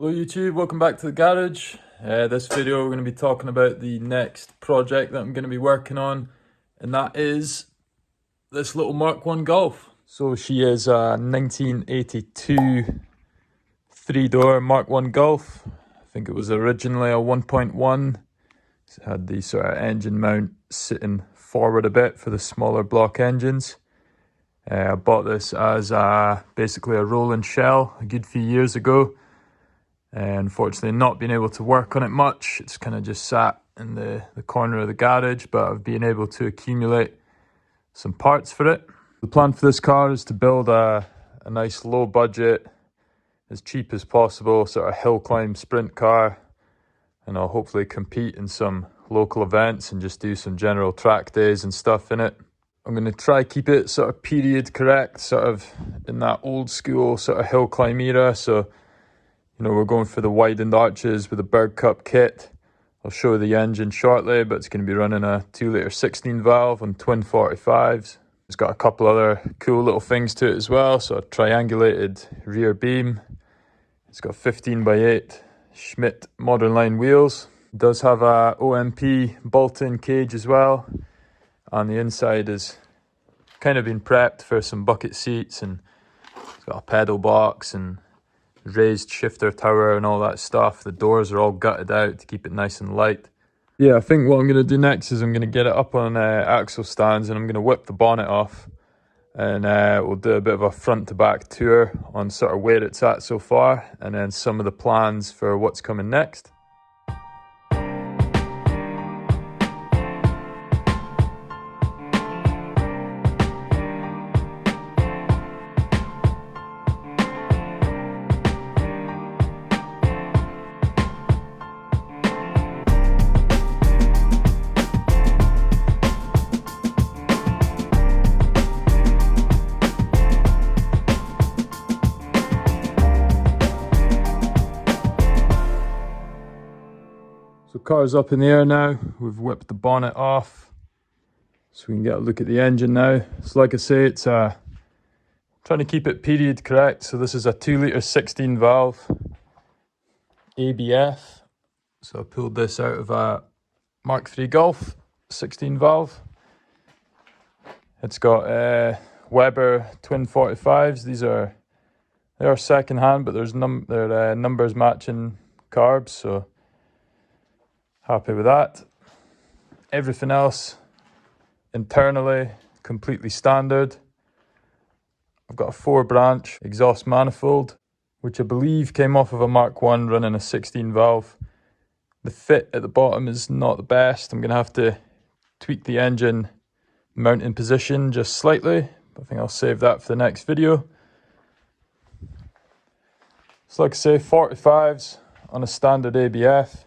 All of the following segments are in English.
Hello YouTube, welcome back to the garage. This video we're going to be talking about the next project that I'm going to be working on, and that is this little Mk1 Golf. So she is a 1982 three-door Mk1 Golf. I think it was originally a 1.1. It had the sort of engine mount sitting forward a bit for the smaller block engines. I bought this as basically a rolling shell a good few years ago. Unfortunately not been able to work on it much. It's kind of just sat in the corner of the garage, but I've been able to accumulate some parts for it. The plan for this car is to build a nice low budget, as cheap as possible, sort of Hillclimb sprint car, and I'll hopefully compete in some local events and just do some general track days and stuff in it. I'm going to try keep it sort of period correct, sort of in that old school sort of Hillclimb era. So we're going for the widened arches with a Berg Cup kit. I'll show the engine shortly, but it's going to be running a 2-litre 16 valve on twin 45s. It's got a couple other cool little things to it as well. So a triangulated rear beam. It's got 15x8 Schmidt modern line wheels. It does have a OMP bolt-in cage as well. And the inside is kind of been prepped for some bucket seats, and it's got a pedal box and raised shifter tower and all that stuff. The doors are all gutted out to keep it nice and light. Yeah, I think what I'm going to do next is I'm going to get it up on axle stands, and I'm going to whip the bonnet off, and we'll do a bit of a front to back tour on sort of where it's at so far, and then some of the plans for what's coming next. So car's up in the air now. We've whipped the bonnet off so we can get a look at the engine now. So like I say, it's trying to keep it period correct. So this is a 2-litre 16 valve ABF. So I pulled this out of a Mark III Golf 16 valve. It's got Weber twin 45s. They are second hand, but there's numbers matching carbs, so happy with that. Everything else internally completely standard. I've got a 4-branch exhaust manifold, which I believe came off of a Mk1 running a 16 valve. The fit at the bottom is not the best. I'm going to have to tweak the engine mounting position just slightly. I think I'll save that for the next video. So like I say, 45s on a standard ABF.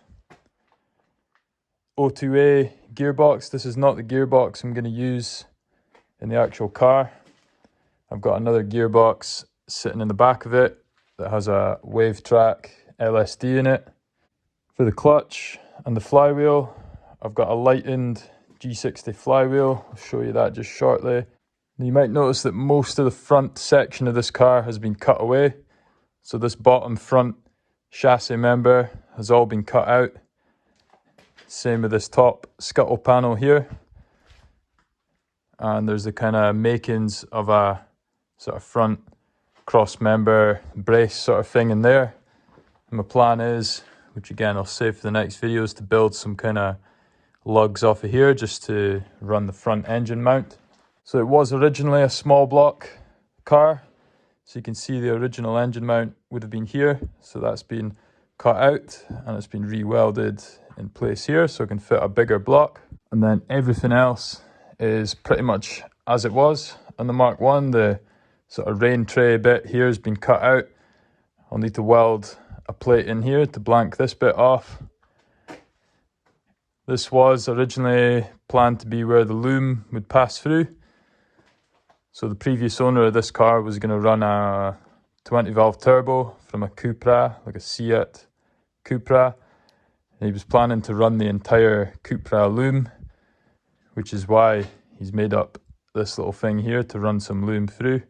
O2A gearbox. This is not the gearbox I'm going to use in the actual car. I've got another gearbox sitting in the back of it that has a wave track LSD in it. For the clutch and the flywheel, I've got a lightened G60 flywheel. I'll show you that just shortly. You might notice that most of the front section of this car has been cut away. So this bottom front chassis member has all been cut out. Same with this top scuttle panel here. And there's the kind of makings of a sort of front cross member brace sort of thing in there. And my plan is, which again I'll save for the next video, is to build some kind of lugs off of here just to run the front engine mount. So it was originally a small block car. So you can see the original engine mount would have been here. So that's been cut out and it's been re-welded in place here so it can fit a bigger block. And then everything else is pretty much as it was on the Mk1. The sort of rain tray bit here has been cut out. I'll need to weld a plate in here to blank this bit off. This was originally planned to be where the loom would pass through. So the previous owner of this car was going to run a 20 valve turbo from a Cupra, like a Seat Cupra. And he was planning to run the entire Cupra loom, which is why he's made up this little thing here to run some loom through.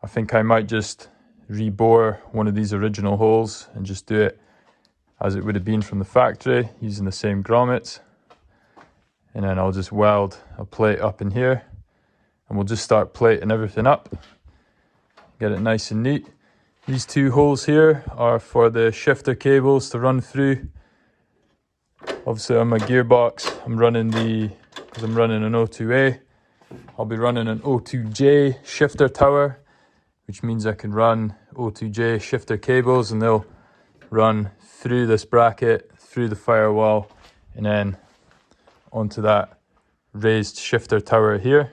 I think I might just rebore one of these original holes and just do it as it would have been from the factory using the same grommets. And then I'll just weld a plate up in here and we'll just start plating everything up. Get it nice and neat. These two holes here are for the shifter cables to run through. Obviously on my gearbox, because I'm running an O2A, I'll be running an O2J shifter tower, which means I can run O2J shifter cables and they'll run through this bracket, through the firewall, and then onto that raised shifter tower here.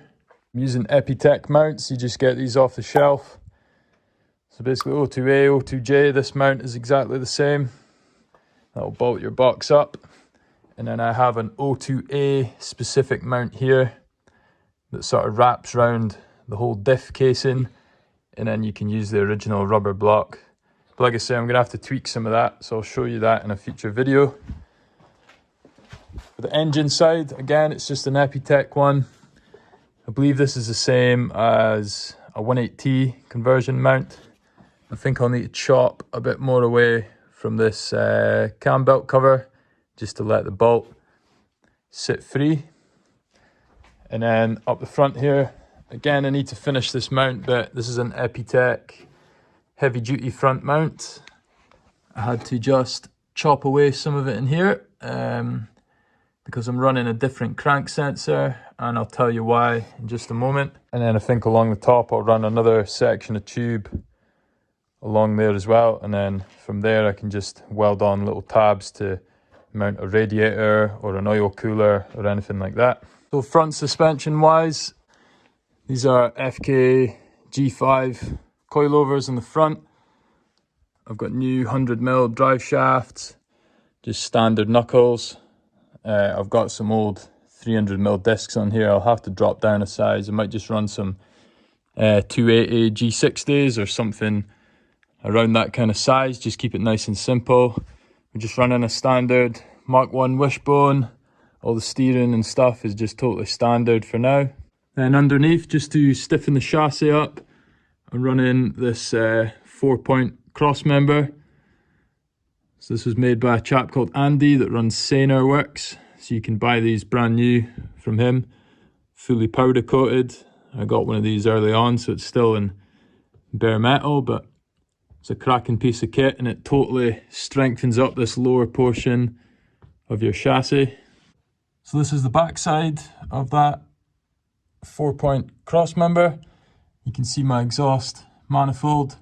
I'm using Epitech mounts, you just get these off the shelf. So basically O2A, O2J, this mount is exactly the same. That'll bolt your box up. And then I have an O2A specific mount here that sort of wraps around the whole diff casing. And then you can use the original rubber block. But like I say, I'm going to have to tweak some of that, so I'll show you that in a future video. For the engine side, again, it's just an Epitech one. I believe this is the same as a 180T conversion mount. I think I'll need to chop a bit more away from this cam belt cover just to let the bolt sit free. And then up the front here, again, I need to finish this mount, but this is an Epitech heavy duty front mount. I had to just chop away some of it in here because I'm running a different crank sensor, and I'll tell you why in just a moment. And then I think along the top I'll run another section of tube along there as well, and then from there I can just weld on little tabs to mount a radiator or an oil cooler or anything like that. So front suspension wise, these are FK G5 coilovers in the front. I've got new 100mm drive shafts, just standard knuckles. I've got some old 300mm discs on here. I'll have to drop down a size. I might just run some 280 G60s or something around that kind of size. Just keep it nice and simple. We're just running a standard Mk1 wishbone. All the steering and stuff is just totally standard for now. Then underneath, just to stiffen the chassis up, I'm running this 4-point cross member. So this was made by a chap called Andy that runs Saner Works. So you can buy these brand new from him, fully powder coated. I got one of these early on, so it's still in bare metal, but it's a cracking piece of kit, and it totally strengthens up this lower portion of your chassis. So this is the back side of that 4-point cross member. You can see my exhaust manifold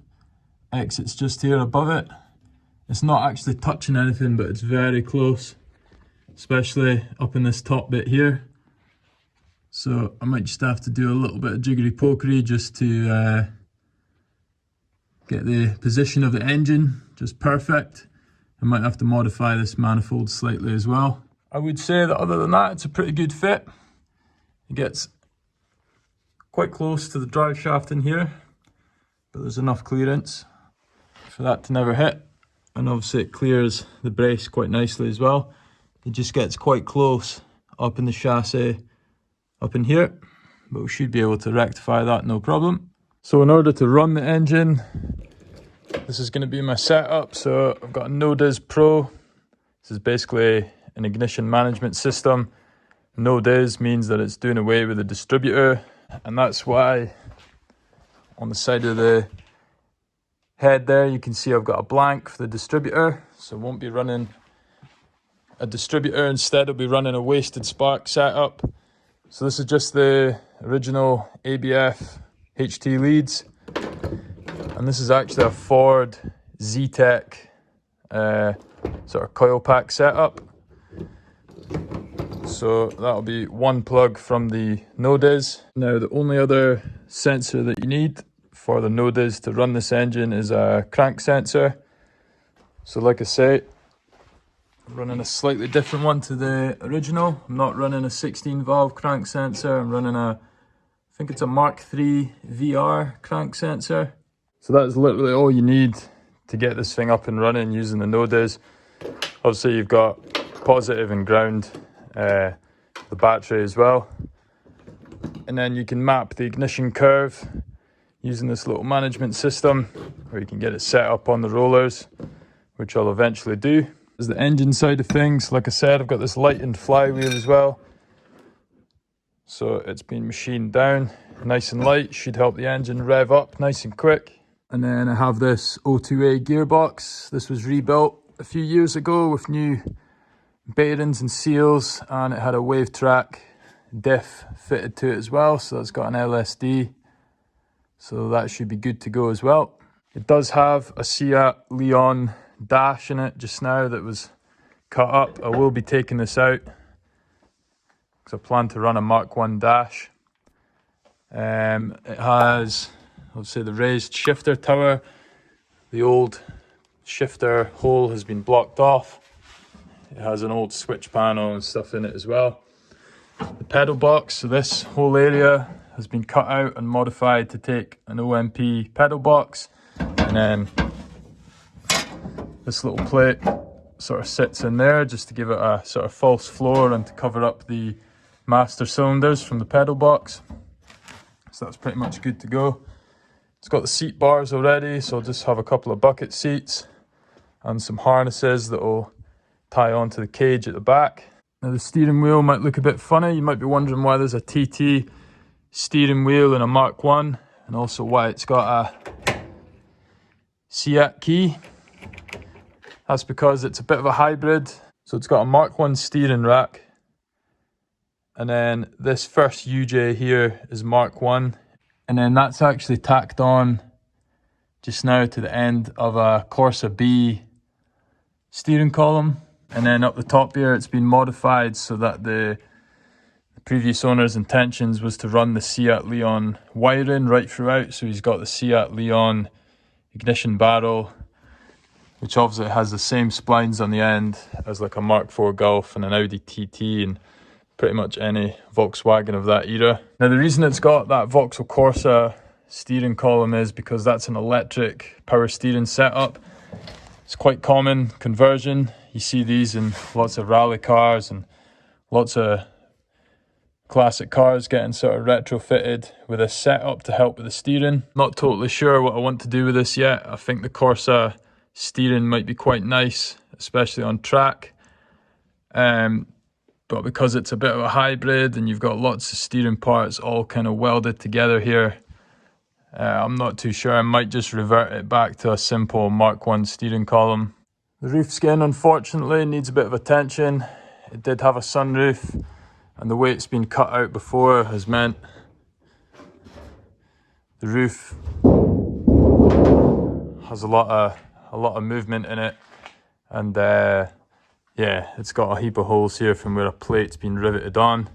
exits just here above it. It's not actually touching anything, but it's very close, especially up in this top bit here. So I might just have to do a little bit of jiggery pokery just to get the position of the engine just perfect. I might have to modify this manifold slightly as well. I would say that other than that, it's a pretty good fit. It gets quite close to the drive shaft in here, but there's enough clearance for that to never hit. And obviously it clears the brace quite nicely as well. It just gets quite close up in the chassis, up in here, but we should be able to rectify that, no problem. So in order to run the engine, this is going to be my setup. So I've got a Nodiz Pro. This is basically an ignition management system. Nodiz means that it's doing away with the distributor, and that's why on the side of the head there you can see I've got a blank for the distributor, so I won't be running a distributor. Instead I'll be running a wasted spark setup. So this is just the original ABF HT leads, and this is actually a Ford Z-Tech sort of coil pack setup. So that'll be one plug from the Nodiz. Now the only other sensor that you need for the Nodiz to run this engine is a crank sensor. So like I say, I'm running a slightly different one to the original. I'm not running a 16 valve crank sensor. I'm running I think it's a Mark III VR crank sensor. So that's literally all you need to get this thing up and running using the Nodiz. Obviously you've got positive and ground, the battery as well. And then you can map the ignition curve using this little management system where you can get it set up on the rollers, which I'll eventually do. There's the engine side of things. Like I said, I've got this lightened flywheel as well. So it's been machined down nice and light, should help the engine rev up nice and quick. And then I have this O2A gearbox. This was rebuilt a few years ago with new bearings and seals, and it had a wave track diff fitted to it as well. So it's got an LSD. So that should be good to go as well. It does have a Seat Leon dash in it just now that was cut up. I will be taking this out because I plan to run a Mark 1 dash. It has, let's say, the raised shifter tower. The old shifter hole has been blocked off. It has an old switch panel and stuff in it as well. The pedal box, so this whole area has been cut out and modified to take an OMP pedal box. And then this little plate sort of sits in there just to give it a sort of false floor and to cover up the master cylinders from the pedal box. So that's pretty much good to go. It's got the seat bars already, so I'll just have a couple of bucket seats and some harnesses that will tie onto the cage at the back. Now the steering wheel might look a bit funny. You might be wondering why there's a TT steering wheel in a Mark 1, and also why it's got a Seat key. That's because it's a bit of a hybrid. So it's got a Mark 1 steering rack, and then this first UJ here is Mark 1, and then that's actually tacked on just now to the end of a Corsa B steering column. And then up the top here, it's been modified so that the previous owner's intentions was to run the Seat Leon wiring right throughout. So he's got the Seat Leon ignition barrel, which obviously has the same splines on the end as like a Mark 4 Golf and an Audi TT and pretty much any Volkswagen of that era. Now the reason it's got that Vauxhall Corsa steering column is because that's an electric power steering setup. It's quite common conversion. You see these in lots of rally cars and lots of classic cars getting sort of retrofitted with a setup to help with the steering. Not totally sure what I want to do with this yet. I think the Corsa steering might be quite nice, especially on track. But because it's a bit of a hybrid and you've got lots of steering parts all kind of welded together here, I'm not too sure. I might just revert it back to a simple Mark 1 steering column. The roof skin, unfortunately, needs a bit of attention. It did have a sunroof, and the way it's been cut out before has meant the roof has a lot of movement in it, and yeah, it's got a heap of holes here from where a plate's been riveted on.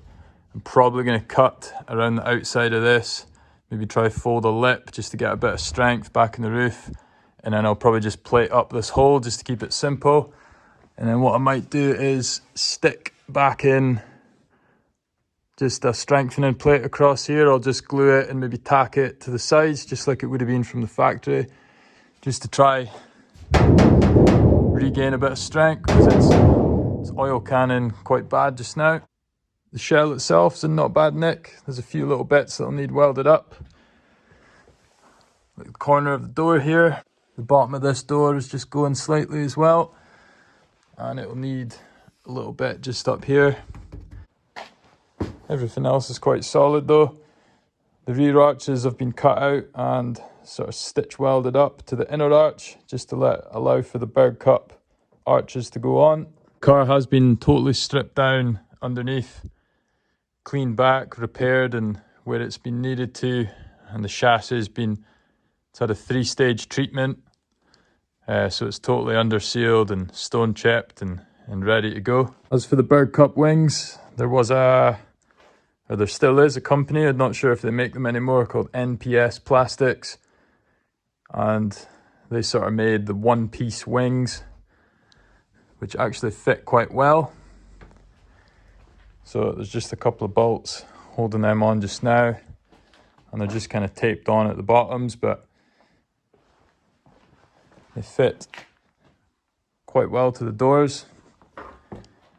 I'm probably going to cut around the outside of this, maybe try fold a lip just to get a bit of strength back in the roof. And then I'll probably just plate up this hole just to keep it simple. And then what I might do is stick back in just a strengthening plate across here. I'll just glue it and maybe tack it to the sides just like it would have been from the factory, just to try regain a bit of strength because it's oil canning quite bad just now. The shell itself is in not bad nick. There's a few little bits that'll need welded up. Like the corner of the door here. The bottom of this door is just going slightly as well, and it will need a little bit just up here. Everything else is quite solid though. The rear arches have been cut out and sort of stitch welded up to the inner arch just to allow for the Berg Cup arches to go on. The car has been totally stripped down underneath, cleaned back, repaired and where it's been needed to, and the chassis has been, it's had a 3-stage treatment. So it's totally under sealed and stone chipped and ready to go. As for the Berg Cup wings, there still is a company, I'm not sure if they make them anymore, called NPS Plastics. And they sort of made the one-piece wings, which actually fit quite well. So there's just a couple of bolts holding them on just now. And they're just kind of taped on at the bottoms, but they fit quite well to the doors.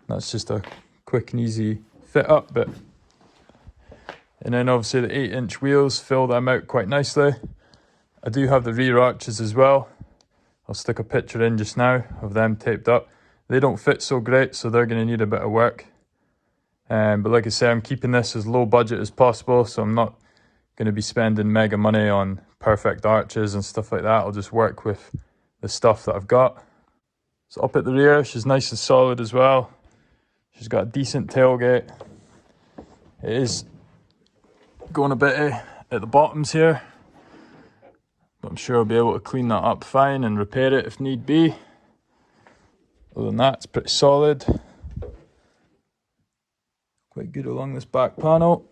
That's just a quick and easy fit up bit. And then obviously the 8-inch wheels fill them out quite nicely. I do have the rear arches as well. I'll stick a picture in just now of them taped up. They don't fit so great, so they're going to need a bit of work. But like I say, I'm keeping this as low budget as possible, so I'm not going to be spending mega money on perfect arches and stuff like that. I'll just work with the stuff that I've got. So up at the rear, she's nice and solid as well. She's got a decent tailgate. It is going a bit at the bottoms here, but I'm sure I'll be able to clean that up fine and repair it if need be. Other than that, it's pretty solid. Quite good along this back panel.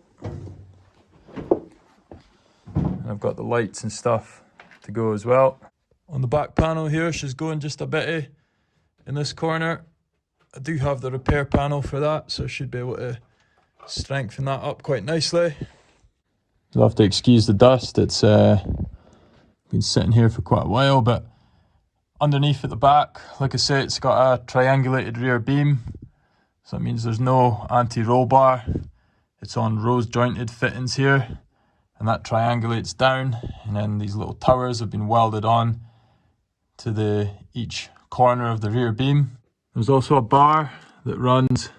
And I've got the lights and stuff to go as well. On the back panel here, she's going just a bit in this corner. I do have the repair panel for that, so I should be able to strengthen that up quite nicely. You'll have to excuse the dust. It's been sitting here for quite a while, but underneath at the back, like I say, it's got a triangulated rear beam. So that means there's no anti-roll bar. It's on rose jointed fittings here, and that triangulates down, and then these little towers have been welded on to each corner of the rear beam. There's also a bar that runs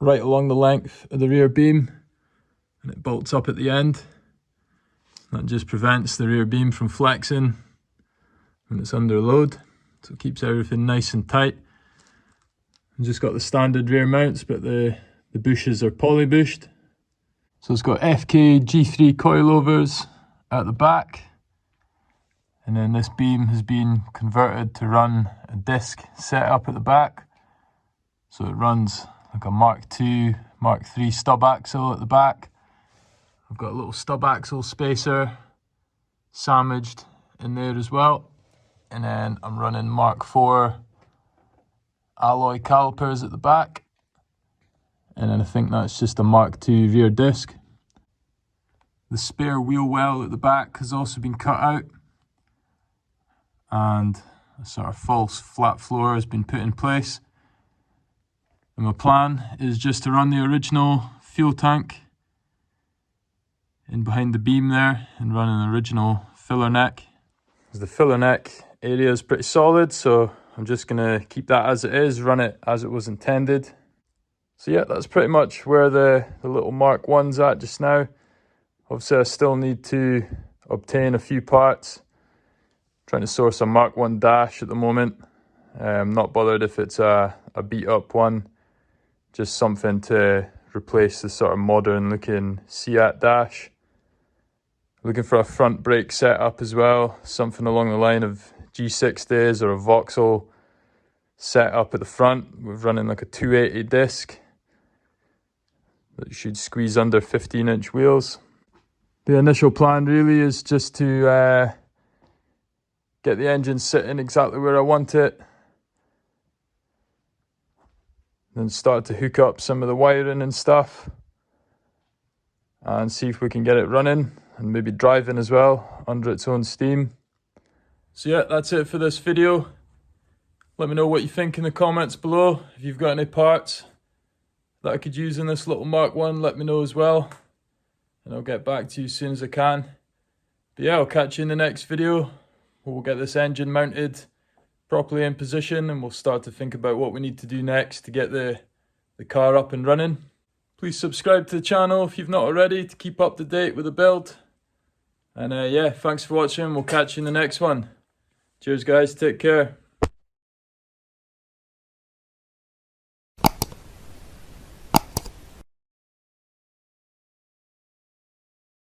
right along the length of the rear beam, and it bolts up at the end. That just prevents the rear beam from flexing when it's under load, so it keeps everything nice and tight. I've just got the standard rear mounts, but the bushes are poly bushed. So it's got FK G3 coilovers at the back, and then this beam has been converted to run a disc setup at the back. So it runs like a Mark II, Mark III stub axle at the back. I've got a little stub axle spacer sandwiched in there as well. And then I'm running Mark IV alloy calipers at the back. And then I think that's just a Mark II rear disc. The spare wheel well at the back has also been cut out. And a sort of false flat floor has been put in place. And my plan is just to run the original fuel tank in behind the beam there and run an original filler neck. The filler neck area is pretty solid, so I'm just going to keep that as it is, run it as it was intended. So yeah, that's pretty much where the little Mark 1's at just now. Obviously I still need to obtain a few parts. Trying to source a Mark 1 dash at the moment. I'm not bothered if it's a beat up one. Just something to replace the sort of modern looking Seat dash. Looking for a front brake setup as well. Something along the line of G60s or a Vauxhall setup at the front. We're running like a 280 disc that should squeeze under 15-inch wheels. The initial plan really is just to get the engine sitting exactly where I want it. Then start to hook up some of the wiring and stuff. And see if we can get it running and maybe driving as well under its own steam. So yeah, that's it for this video. Let me know what you think in the comments below. If you've got any parts that I could use in this little Mark 1, let me know as well. And I'll get back to you as soon as I can. But yeah, I'll catch you in the next video. We'll get this engine mounted properly in position, and we'll start to think about what we need to do next to get the car up and running. Please subscribe to the channel if you've not already to keep up to date with the build. And yeah, thanks for watching. We'll catch you in the next one. Cheers guys, take care.